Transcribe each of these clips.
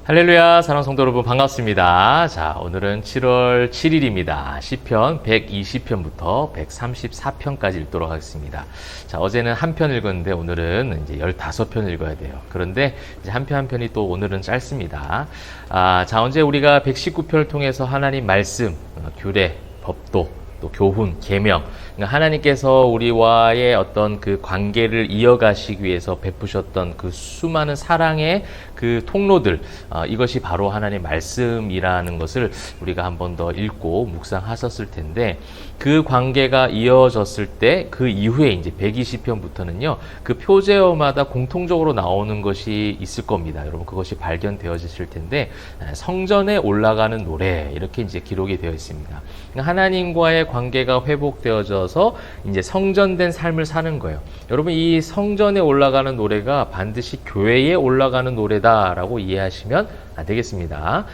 할렐루야, 사랑하는 성도 여러분 반갑습니다. 자, 오늘은 7월 7일입니다. 시편 120편부터 134편까지 읽도록 하겠습니다. 자, 어제는 한 편 읽었는데 오늘은 이제 15편 읽어야 돼요. 그런데 이제 한 편 한 편이 또 오늘은 짧습니다. 자, 언제 우리가 119편을 통해서 하나님 말씀, 규례, 법도, 또 교훈, 계명, 그러니까 하나님께서 우리와의 어떤 그 관계를 이어가시기 위해서 베푸셨던 그 수많은 사랑의 그 통로들, 이것이 바로 하나님의 말씀이라는 것을 우리가 한 번 더 읽고 묵상하셨을 텐데, 그 관계가 이어졌을 때 그 이후에 이제 120편부터는요 그 표제어마다 공통적으로 나오는 것이 있을 겁니다. 여러분, 그것이 발견되어지실 텐데, 성전에 올라가는 노래, 이렇게 이제 기록이 되어 있습니다. 그러니까 하나님과의 관계가 회복되어져서 이제 성전된 삶을 사는 거예요. 여러분, 이 성전에 올라가는 노래가 반드시 교회에 올라가는 노래다라고 이해하시면 안 되겠습니다.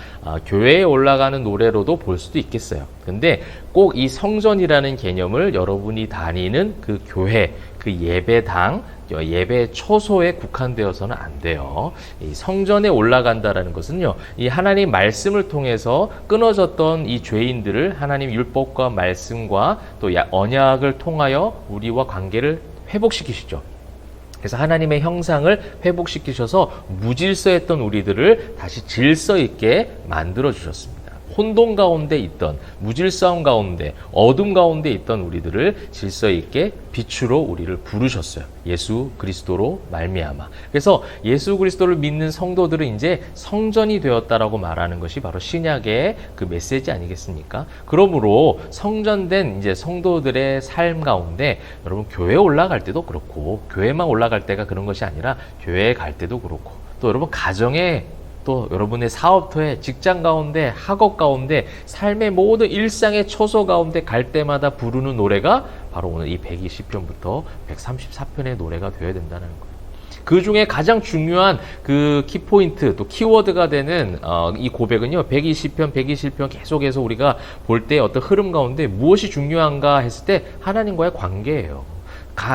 교회에 올라가는 노래로도 볼 수도 있겠어요. 근데 꼭 이 성전이라는 개념을 여러분이 다니는 그 교회, 그 예배당, 예배 초소에 국한되어서는 안 돼요. 이 성전에 올라간다라는 것은요, 이 하나님 말씀을 통해서 끊어졌던 이 죄인들을 하나님 율법과 말씀과 또 언약을 통하여 우리와 관계를 회복시키시죠. 그래서 하나님의 형상을 회복시키셔서 무질서했던 우리들을 다시 질서 있게 만들어 주셨습니다. 혼돈 가운데 있던, 무질서함 가운데, 어둠 가운데 있던 우리들을 질서 있게 빛으로 우리를 부르셨어요. 예수 그리스도로 말미암아. 그래서 예수 그리스도를 믿는 성도들은 이제 성전이 되었다라고 말하는 것이 바로 신약의 그 메시지 아니겠습니까? 그러므로 성전된 이제 성도들의 삶 가운데, 여러분, 교회에 올라갈 때도 그렇고, 교회만 올라갈 때가 그런 것이 아니라 교회에 갈 때도 그렇고, 또 여러분 가정에, 또 여러분의 사업터에, 직장 가운데, 학업 가운데, 삶의 모든 일상의 초소 가운데 갈 때마다 부르는 노래가 바로 오늘 이 120편부터 134편의 노래가 되어야 된다는 거예요. 그 중에 가장 중요한 그 키포인트, 또 키워드가 되는 이 고백은요, 120편, 121편 계속해서 우리가 볼 때 어떤 흐름 가운데 무엇이 중요한가 했을 때 하나님과의 관계예요.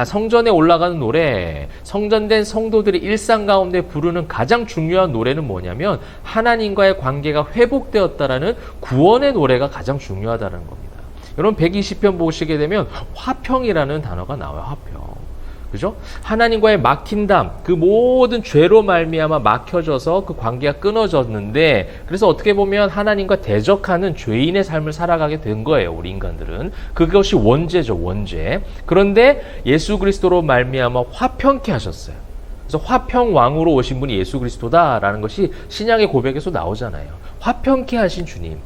성전에 올라가는 노래, 성전된 성도들이 일상 가운데 부르는 가장 중요한 노래는 뭐냐면 하나님과의 관계가 회복되었다라는 구원의 노래가 가장 중요하다는 겁니다. 여러분, 120편 보시게 되면 화평이라는 단어가 나와요. 화평. 그죠? 하나님과의 막힌담, 그 모든 죄로 말미암아 막혀져서 그 관계가 끊어졌는데, 그래서 어떻게 보면 하나님과 대적하는 죄인의 삶을 살아가게 된 거예요, 우리 인간들은. 그것이 원죄죠, 원죄. 그런데 예수 그리스도로 말미암아 화평케 하셨어요. 그래서 화평왕으로 오신 분이 예수 그리스도다라는 것이 신약의 고백에서 나오잖아요. 화평케 하신 주님.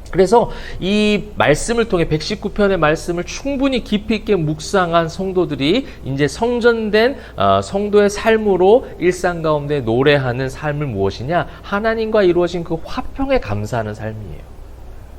그래서 이 말씀을 통해 119편의 말씀을 충분히 깊이 있게 묵상한 성도들이 이제 성전된 성도의 삶으로 일상 가운데 노래하는 삶을 무엇이냐? 하나님과 이루어진 그 화평에 감사하는 삶이에요.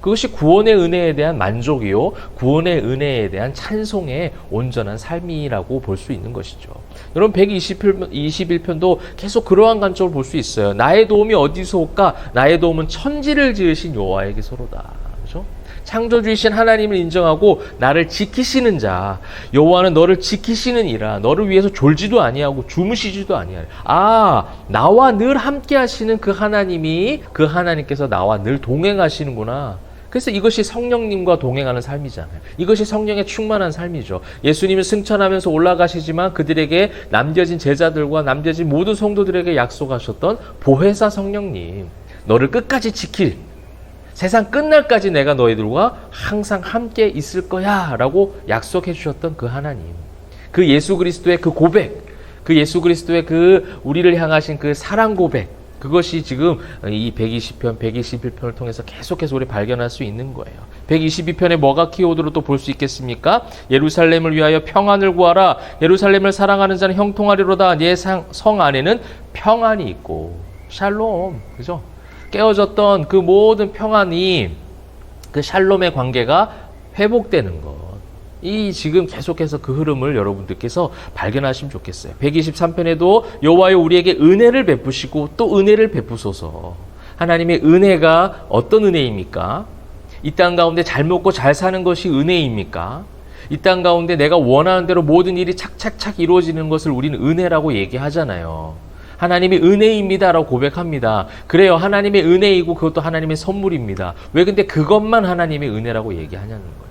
그것이 구원의 은혜에 대한 만족이요, 구원의 은혜에 대한 찬송의 온전한 삶이라고 볼 수 있는 것이죠. 여러분, 121편도 계속 그러한 관점을 볼 수 있어요. 나의 도움이 어디서 올까? 나의 도움은 천지를 지으신 여호와에게서로다. 그렇죠? 창조주이신 하나님을 인정하고 나를 지키시는 자, 여호와는 너를 지키시는 이라. 너를 위해서 졸지도 아니하고 주무시지도 아니하라. 나와 늘 함께 하시는 그 하나님이, 그 하나님께서 나와 늘 동행하시는구나. 그래서 이것이 성령님과 동행하는 삶이잖아요. 이것이 성령에 충만한 삶이죠. 예수님은 승천하면서 올라가시지만 그들에게 남겨진 제자들과 남겨진 모든 성도들에게 약속하셨던 보혜사 성령님, 너를 끝까지 지킬, 세상 끝날까지 내가 너희들과 항상 함께 있을 거야 라고 약속해 주셨던 그 하나님, 그 예수 그리스도의 그 고백, 그 예수 그리스도의 그 우리를 향하신 그 사랑 고백, 그것이 지금 이 120편, 121편을 통해서 계속해서 우리 발견할 수 있는 거예요. 122편에 뭐가 키워드로 또 볼 수 있겠습니까? 예루살렘을 위하여 평안을 구하라. 예루살렘을 사랑하는 자는 형통하리로다. 네 성 안에는 평안이 있고. 샬롬. 그죠? 깨어졌던 그 모든 평안이, 그 샬롬의 관계가 회복되는 것. 이 지금 계속해서 그 흐름을 여러분들께서 발견하시면 좋겠어요. 123편에도 여호와여 우리에게 은혜를 베푸시고 또 은혜를 베푸소서. 하나님의 은혜가 어떤 은혜입니까? 이 땅 가운데 잘 먹고 잘 사는 것이 은혜입니까? 이 땅 가운데 내가 원하는 대로 모든 일이 착착착 이루어지는 것을 우리는 은혜라고 얘기하잖아요. 하나님의 은혜입니다라고 고백합니다. 그래요. 하나님의 은혜이고 그것도 하나님의 선물입니다. 왜 근데 그것만 하나님의 은혜라고 얘기하냐는 거예요.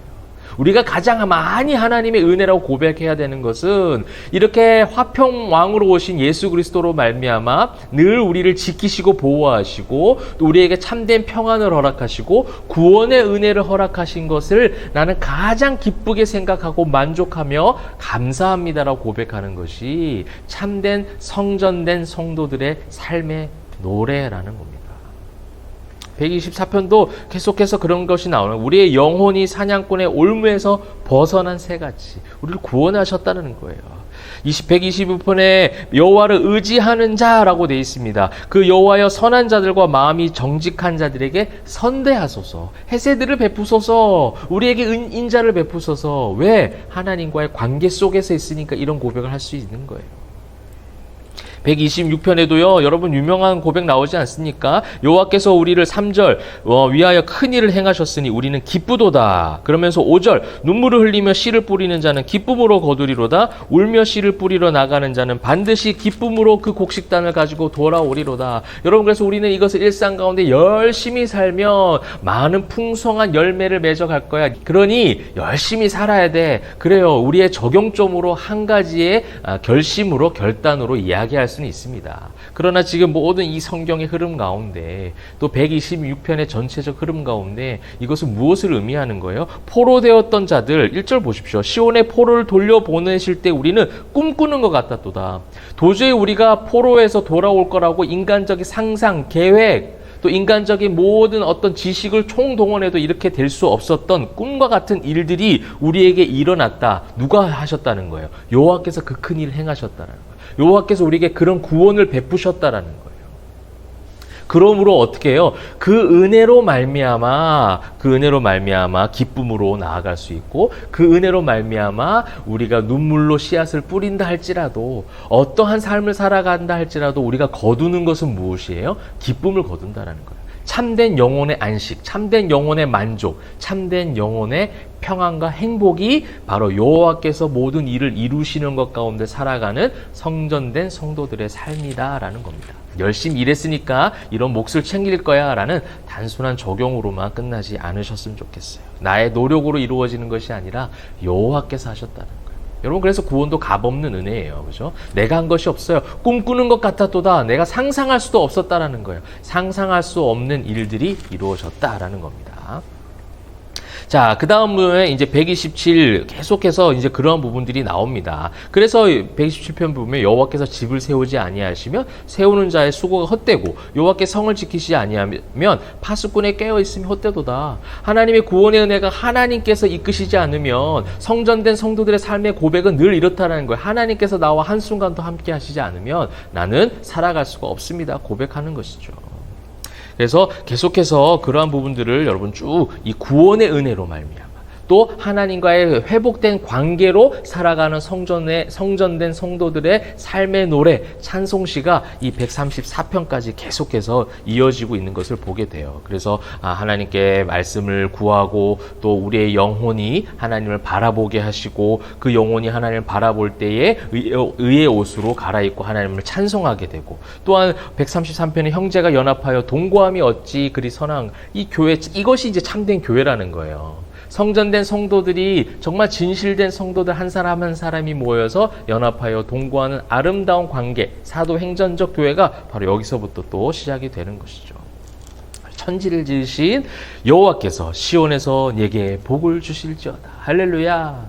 우리가 가장 많이 하나님의 은혜라고 고백해야 되는 것은 이렇게 화평왕으로 오신 예수 그리스도로 말미암아 늘 우리를 지키시고 보호하시고 또 우리에게 참된 평안을 허락하시고 구원의 은혜를 허락하신 것을 나는 가장 기쁘게 생각하고 만족하며 감사합니다라고 고백하는 것이 참된 성전된 성도들의 삶의 노래라는 겁니다. 124편도 계속해서 그런 것이 나오는 우리의 영혼이 사냥꾼의 올무에서 벗어난 새같이 우리를 구원하셨다는 거예요. 125편에 여호와를 의지하는 자라고 되어 있습니다. 그 여호와여 선한 자들과 마음이 정직한 자들에게 선대하소서. 헤세드를 베푸소서. 우리에게 인자를 베푸소서. 왜? 하나님과의 관계 속에서 있으니까 이런 고백을 할 수 있는 거예요. 126편에도요, 여러분 유명한 고백 나오지 않습니까? 여호와께서 우리를 3절 위하여 큰 일을 행하셨으니 우리는 기쁘도다. 그러면서 5절 눈물을 흘리며 씨를 뿌리는 자는 기쁨으로 거두리로다. 울며 씨를 뿌리러 나가는 자는 반드시 기쁨으로 그 곡식단을 가지고 돌아오리로다. 여러분, 그래서 우리는 이것을 일상 가운데 열심히 살면 많은 풍성한 열매를 맺어갈 거야. 그러니 열심히 살아야 돼. 그래요. 우리의 적용점으로 한 가지의 결심으로 결단으로 이야기할 수는 있습니다. 그러나 지금 모든 이 성경의 흐름 가운데 또 126편의 전체적 흐름 가운데 이것은 무엇을 의미하는 거예요? 포로되었던 자들 1절 보십시오. 시온의 포로를 돌려보내실 때 우리는 꿈꾸는 것 같았도다. 도저히 우리가 포로에서 돌아올 거라고 인간적인 상상, 계획 또 인간적인 모든 어떤 지식을 총동원해도 이렇게 될 수 없었던 꿈과 같은 일들이 우리에게 일어났다. 누가 하셨다는 거예요? 여호와께서 그 큰 일을 행하셨다는 거예요. 여호와께서 우리에게 그런 구원을 베푸셨다라는 거예요. 그러므로 어떻게 해요? 그 은혜로 말미암아 기쁨으로 나아갈 수 있고 그 은혜로 말미암아 우리가 눈물로 씨앗을 뿌린다 할지라도 어떠한 삶을 살아간다 할지라도 우리가 거두는 것은 무엇이에요? 기쁨을 거둔다라는 거예요. 참된 영혼의 안식, 참된 영혼의 만족, 참된 영혼의 평안과 행복이 바로 여호와께서 모든 일을 이루시는 것 가운데 살아가는 성전된 성도들의 삶이다라는 겁니다. 열심히 일했으니까 이런 몫을 챙길 거야 라는 단순한 적용으로만 끝나지 않으셨으면 좋겠어요. 나의 노력으로 이루어지는 것이 아니라 여호와께서 하셨다는 거예요. 여러분, 그래서 구원도 값없는 은혜예요. 그죠? 내가 한 것이 없어요. 꿈꾸는 것 같았도다. 내가 상상할 수도 없었다라는 거예요. 상상할 수 없는 일들이 이루어졌다라는 겁니다. 자, 그 다음에 이제 127 계속해서 이제 그러한 부분들이 나옵니다. 그래서 127편 보면 여호와께서 집을 세우지 아니하시면 세우는 자의 수고가 헛되고 여호와께 성을 지키시지 아니하면 파수꾼에 깨어 있음이 헛되도다. 하나님의 구원의 은혜가 하나님께서 이끄시지 않으면 성전된 성도들의 삶의 고백은 늘 이렇다는 거예요. 하나님께서 나와 한순간도 함께 하시지 않으면 나는 살아갈 수가 없습니다. 고백하는 것이죠. 그래서 계속해서 그러한 부분들을 여러분 쭉 이 구원의 은혜로 말미암아 또 하나님과의 회복된 관계로 살아가는 성전된 성도들의 삶의 노래, 찬송시가 이 134편까지 계속해서 이어지고 있는 것을 보게 돼요. 그래서 하나님께 말씀을 구하고 또 우리의 영혼이 하나님을 바라보게 하시고 그 영혼이 하나님을 바라볼 때에 의의 옷으로 갈아입고 하나님을 찬송하게 되고 또한 133편의 형제가 연합하여 동거함이 어찌 그리 선한 이 교회, 이것이 이제 참된 교회라는 거예요. 성전된 성도들이 정말 진실된 성도들 한 사람 한 사람이 모여서 연합하여 동거하는 아름다운 관계, 사도행전적 교회가 바로 여기서부터 또 시작이 되는 것이죠. 천지를 지으신 여호와께서 시온에서 내게 복을 주실지어다. 할렐루야.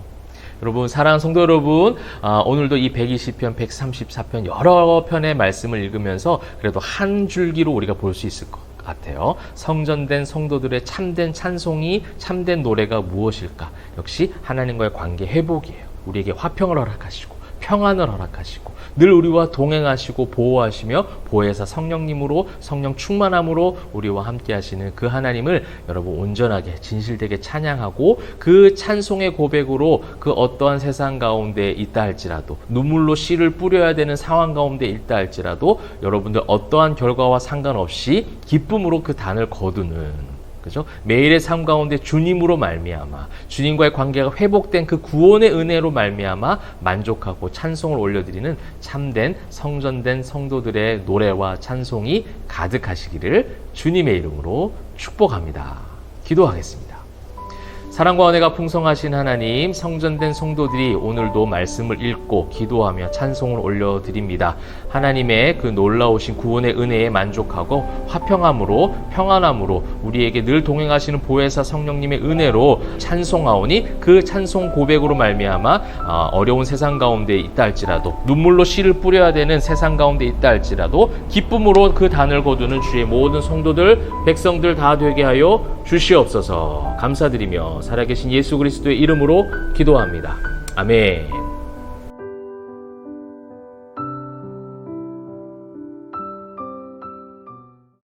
여러분, 사랑하는 성도 여러분, 오늘도 이 120편, 134편 여러 편의 말씀을 읽으면서 그래도 한 줄기로 우리가 볼 수 있을 것 같아요. 성전된 성도들의 참된 찬송이, 참된 노래가 무엇일까? 역시 하나님과의 관계 회복이에요. 우리에게 화평을 허락하시고 평안을 허락하시고 늘 우리와 동행하시고 보호하시며 보혜사 성령님으로 성령 충만함으로 우리와 함께 하시는 그 하나님을 여러분 온전하게 진실되게 찬양하고 그 찬송의 고백으로 그 어떠한 세상 가운데 있다 할지라도 눈물로 씨를 뿌려야 되는 상황 가운데 있다 할지라도 여러분들 어떠한 결과와 상관없이 기쁨으로 그 단을 거두는 그죠? 매일의 삶 가운데 주님으로 말미암아 주님과의 관계가 회복된 그 구원의 은혜로 말미암아 만족하고 찬송을 올려드리는 참된 성전된 성도들의 노래와 찬송이 가득하시기를 주님의 이름으로 축복합니다. 기도하겠습니다. 사랑과 은혜가 풍성하신 하나님, 성전된 성도들이 오늘도 말씀을 읽고 기도하며 찬송을 올려드립니다. 하나님의 그 놀라우신 구원의 은혜에 만족하고 화평함으로 평안함으로 우리에게 늘 동행하시는 보혜사 성령님의 은혜로 찬송하오니 그 찬송 고백으로 말미암아 어려운 세상 가운데 있다 할지라도 눈물로 씨를 뿌려야 되는 세상 가운데 있다 할지라도 기쁨으로 그 단을 거두는 주의 모든 성도들 백성들 다 되게 하여 주시옵소서. 감사드리며 살아계신 예수 그리스도의 이름으로 기도합니다. 아멘.